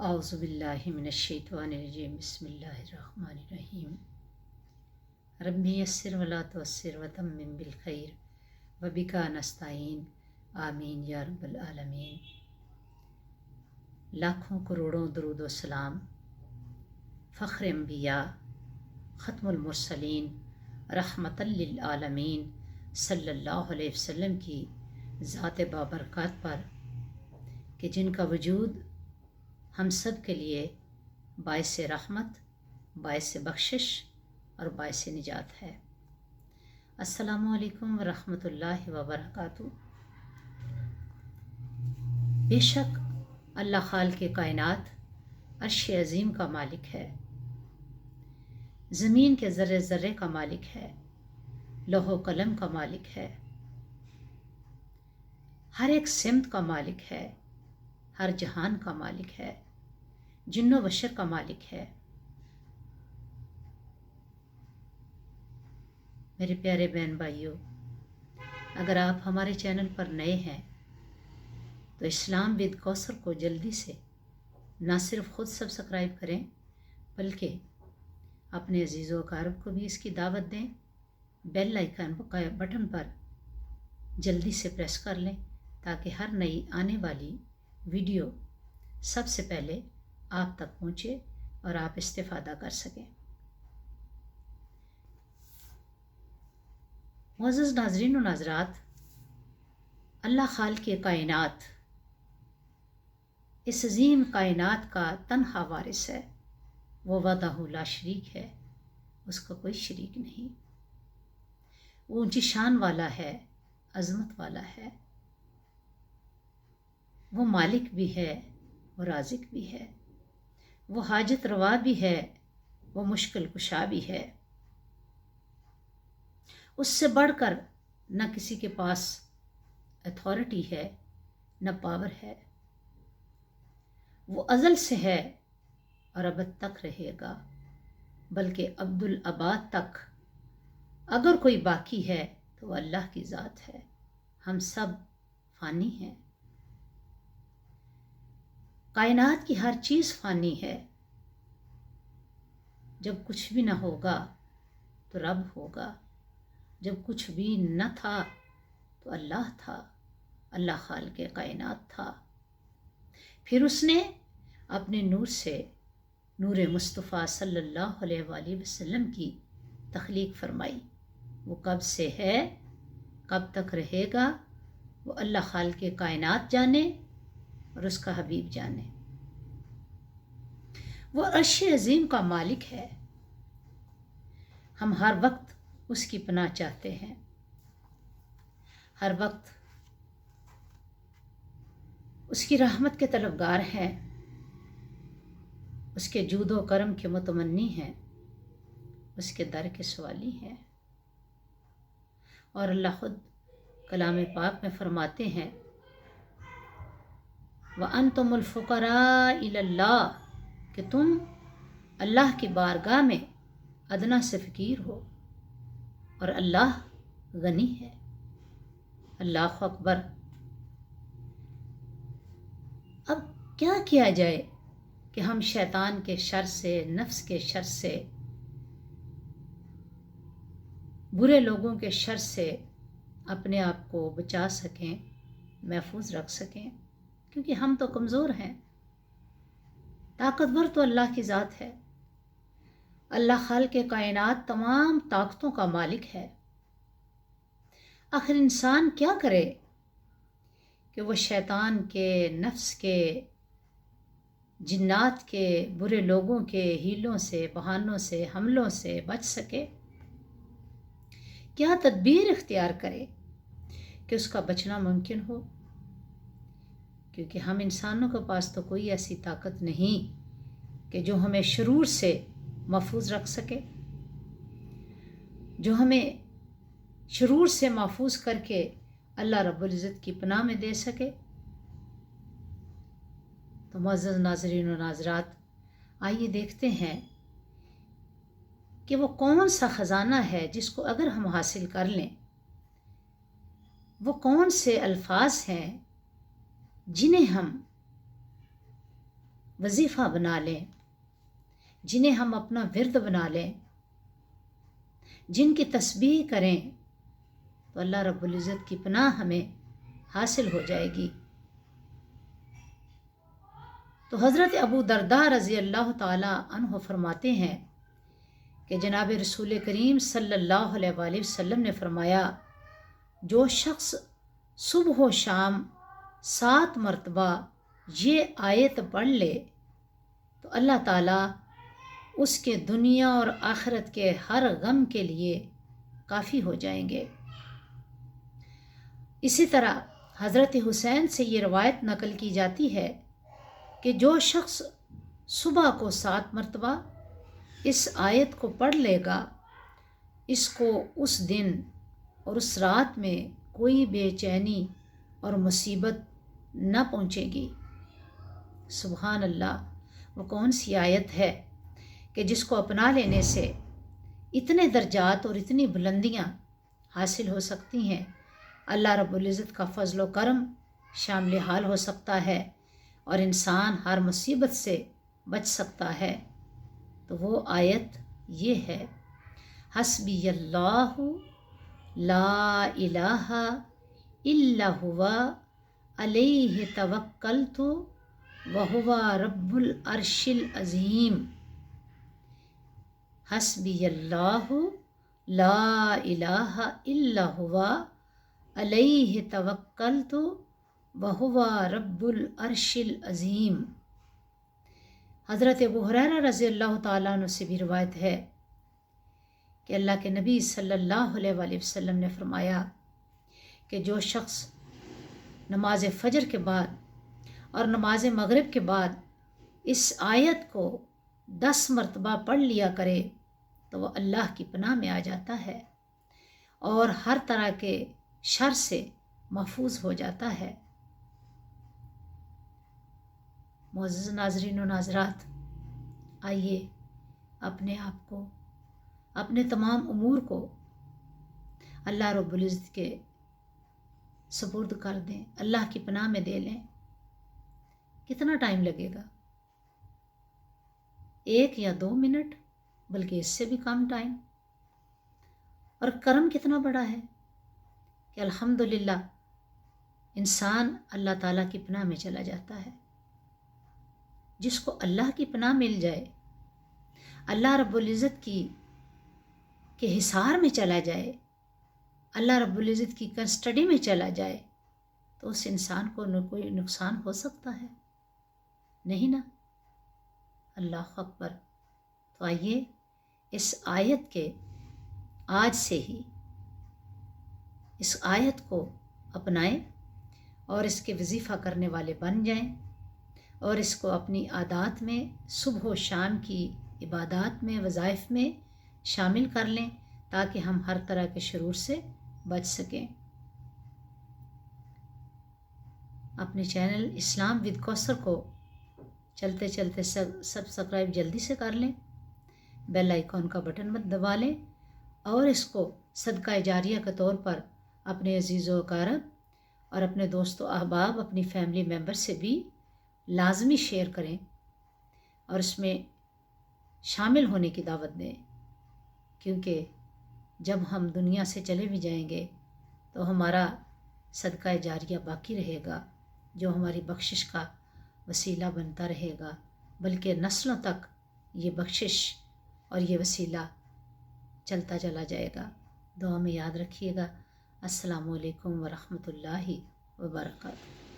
اعوذ باللہ من الشیطان الرجیم بسم اللہ الرحمن الرحیم ربی یسر ولا تعسر وتمم بالخیر وبک نستعین آمین یا رب العالمین۔ لاکھوں کروڑوں درود و سلام فخر انبیاء ختم المرسلین رحمت للعالمین صلی اللہ علیہ وسلم کی ذات بابرکات پر کہ جن کا وجود ہم سب کے لیے باعث رحمت، باعث بخشش اور باعث نجات ہے۔ السلام علیکم ورحمۃ اللہ وبرکاتہ۔ بے شک اللہ خالق کائنات عرش عظیم کا مالک ہے، زمین کے ذرے ذرے کا مالک ہے، لوح و قلم کا مالک ہے، ہر ایک سمت کا مالک ہے، ہر جہان کا مالک ہے، جن و بشر کا مالک ہے۔ میرے پیارے بہن بھائیوں، اگر آپ ہمارے چینل پر نئے ہیں تو اسلام ود کوثر کو جلدی سے نہ صرف خود سبسکرائب کریں بلکہ اپنے عزیز و اقارب کو بھی اس کی دعوت دیں۔ بیل آئیکن بٹن پر جلدی سے پریس کر لیں تاکہ ہر نئی آنے والی ویڈیو سب سے پہلے آپ تک پہنچے اور آپ استفادہ کر سکیں۔ معزز ناظرین و ناظرات، اللہ خالق کائنات اس عظیم کائنات کا تنہا وارث ہے، وہ وحدہ لا شریک ہے، اس کا کوئی شریک نہیں، وہ اونچی شان والا ہے، عظمت والا ہے، وہ مالک بھی ہے، وہ رازق بھی ہے، وہ حاجت روا بھی ہے، وہ مشکل کشا بھی ہے۔ اس سے بڑھ کر نہ کسی کے پاس اتھارٹی ہے، نہ پاور ہے۔ وہ ازل سے ہے اور ابد تک رہے گا، بلکہ ابدالآباد تک۔ اگر کوئی باقی ہے تو وہ اللہ کی ذات ہے۔ ہم سب فانی ہیں، کائنات کی ہر چیز فانی ہے۔ جب کچھ بھی نہ ہوگا تو رب ہوگا، جب کچھ بھی نہ تھا تو اللہ تھا، اللہ خالق کائنات تھا۔ پھر اس نے اپنے نور سے نور مصطفیٰ صلی اللہ علیہ وآلہ وسلم کی تخلیق فرمائی۔ وہ کب سے ہے، کب تک رہے گا، وہ اللہ خالق کائنات جانے اور اس کا حبیب جانے۔ وہ عرش عظیم کا مالک ہے، ہم ہر وقت اس کی پناہ چاہتے ہیں، ہر وقت اس کی رحمت کے طلبگار ہیں، اس کے جود و کرم کے متمنی ہیں، اس کے در کے سوالی ہیں۔ اور اللہ خود کلام پاک میں فرماتے ہیں وَأَنْتُمُ الْفُقَرَاءُ إِلَى اللَّهِ، کہ تم اللہ کی بارگاہ میں ادنا سے فقیر ہو اور اللہ غنی ہے۔ اللہ اکبر۔ اب کیا کیا جائے کہ ہم شیطان کے شر سے، نفس کے شر سے، برے لوگوں کے شر سے اپنے آپ کو بچا سکیں، محفوظ رکھ سکیں، کیونکہ ہم تو کمزور ہیں۔ طاقتور تو اللہ کی ذات ہے، اللہ خالق کائنات تمام طاقتوں کا مالک ہے۔ آخر انسان کیا کرے کہ وہ شیطان کے، نفس کے، جنات کے، برے لوگوں کے ہیلوں سے، بہانوں سے، حملوں سے بچ سکے؟ کیا تدبیر اختیار کرے کہ اس کا بچنا ممکن ہو؟ کیونکہ ہم انسانوں کے پاس تو کوئی ایسی طاقت نہیں کہ جو ہمیں شرور سے محفوظ رکھ سکے، جو ہمیں شرور سے محفوظ کر کے اللہ رب العزت کی پناہ میں دے سکے۔ تو معزز ناظرین و ناظرات، آئیے دیکھتے ہیں کہ وہ کون سا خزانہ ہے جس کو اگر ہم حاصل کر لیں، وہ کون سے الفاظ ہیں جنہیں ہم وظیفہ بنا لیں، جنہیں ہم اپنا ورد بنا لیں، جن کی تسبیح کریں تو اللہ رب العزت کی پناہ ہمیں حاصل ہو جائے گی۔ تو حضرت ابو درداء رضی اللہ تعالی عنہ فرماتے ہیں کہ جناب رسول کریم صلی اللہ علیہ وآلہ وسلم نے فرمایا، جو شخص صبح و شام 7 مرتبہ یہ آیت پڑھ لے تو اللہ تعالیٰ اس کے دنیا اور آخرت کے ہر غم کے لیے کافی ہو جائیں گے۔ اسی طرح حضرت حسین سے یہ روایت نقل کی جاتی ہے کہ جو شخص صبح کو 7 مرتبہ اس آیت کو پڑھ لے گا، اس کو اس دن اور اس رات میں کوئی بے چینی اور مصیبت نہ پہنچے گی۔ سبحان اللہ، وہ کون سی آیت ہے کہ جس کو اپنا لینے سے اتنے درجات اور اتنی بلندیاں حاصل ہو سکتی ہیں، اللہ رب العزت کا فضل و کرم شامل حال ہو سکتا ہے اور انسان ہر مصیبت سے بچ سکتا ہے۔ تو وہ آیت یہ ہے، حسبی اللہ لا الہ الا ہوا علیہ توکلت وہو رب العرش العظیم۔ حسبی اللہ لا الہ الا ہوا علیہ توکلت وہو رب العرش العظیم۔ حضرت ابو ہریرہ رضی اللہ تعالیٰ عنہ سے بھی روایت ہے کہ اللہ کے نبی صلی اللہ علیہ وآلہ وسلم نے فرمایا کہ جو شخص نماز فجر کے بعد اور نماز مغرب کے بعد اس آیت کو 10 مرتبہ پڑھ لیا کرے تو وہ اللہ کی پناہ میں آ جاتا ہے اور ہر طرح کے شر سے محفوظ ہو جاتا ہے۔ معزز ناظرین و ناظرات، آئیے اپنے آپ کو، اپنے تمام امور کو اللہ رب العزت کے سپرد کر دیں، اللہ کی پناہ میں دے لیں۔ کتنا ٹائم لگے گا؟ 1 یا 2 منٹ، بلکہ اس سے بھی کم ٹائم۔ اور کرم کتنا بڑا ہے کہ الحمدللہ انسان اللہ تعالیٰ کی پناہ میں چلا جاتا ہے۔ جس کو اللہ کی پناہ مل جائے، اللہ رب العزت کے حصار میں چلا جائے، اللہ رب العزت کی کسٹڈی میں چلا جائے، تو اس انسان کو کوئی نقصان ہو سکتا ہے؟ نہیں نا۔ اللہ اکبر۔ تو آئیے اس آیت کے آج سے ہی اس آیت کو اپنائیں اور اس کے وظیفہ کرنے والے بن جائیں اور اس کو اپنی عادات میں، صبح و شام کی عبادات میں، وظائف میں شامل کر لیں تاکہ ہم ہر طرح کے شرور سے بچ سکیں۔ اپنے چینل اسلام ود کوثر کو چلتے چلتے سبسکرائب جلدی سے کر لیں، بیل آئیکن کا بٹن مت دبا لیں اور اس کو صدقہ جاریہ کے طور پر اپنے عزیز و اقارب اور اپنے دوست و احباب، اپنی فیملی ممبر سے بھی لازمی شیئر کریں اور اس میں شامل ہونے کی دعوت دیں، کیونکہ جب ہم دنیا سے چلے بھی جائیں گے تو ہمارا صدقہ جاریہ باقی رہے گا، جو ہماری بخشش کا وسیلہ بنتا رہے گا، بلکہ نسلوں تک یہ بخشش اور یہ وسیلہ چلتا چلا جائے گا۔ دعا میں یاد رکھیے گا۔ السلام علیکم ورحمۃ اللہ وبرکاتہ۔